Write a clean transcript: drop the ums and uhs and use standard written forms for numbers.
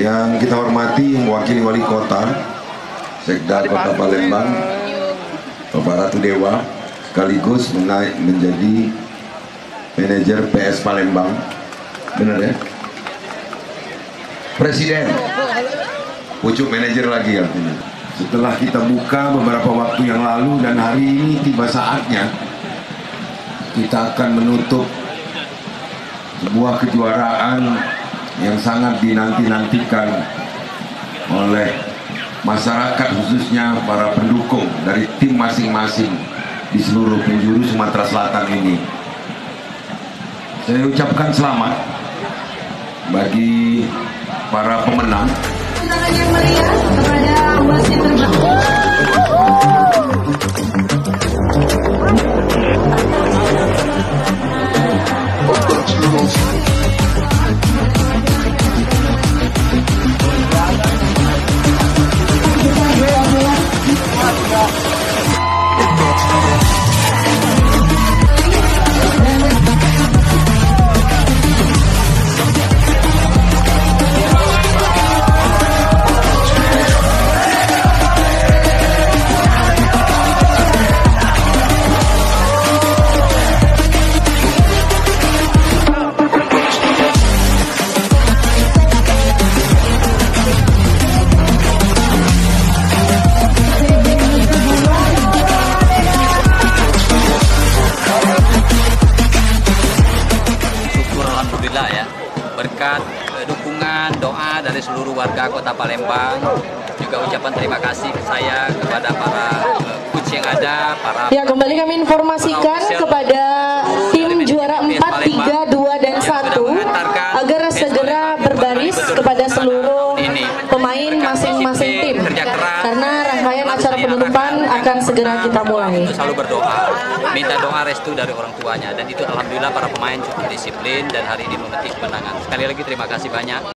Yang kita hormati mewakili Wali Kota, Sekda Kota Palembang, Bapak Ratu Dewa, sekaligus menjadi manajer PS Palembang, benar ya? Presiden, pucuk manajer lagi artinya. Setelah kita buka beberapa waktu yang lalu dan hari ini tiba saatnya kita akan menutup sebuah kejuaraan yang sangat dinanti-nantikan oleh masyarakat, khususnya para pendukung dari tim masing-masing di seluruh penjuru Sumatera Selatan ini. Saya ucapkan selamat bagi para pemenang. Tangan yang meriah kepada wasit terbaik. Alhamdulillah ya, berkat dukungan doa dari seluruh warga Kota Palembang, juga ucapan terima kasih saya kepada para coach yang ada, para ya, kembali kami informasikan kepada tim juara 4, 3, 2, dan 1 agar segera berbaris kepada seluruh pemain masing-masing tim, karena rangkaian acara penutupan akan segera kita mulai. Selalu berdoa, minta doa restu dari orang tuanya, dan itu alhamdulillah para pemain cukup disiplin dan hari ini memetik kemenangan. Sekali lagi terima kasih banyak.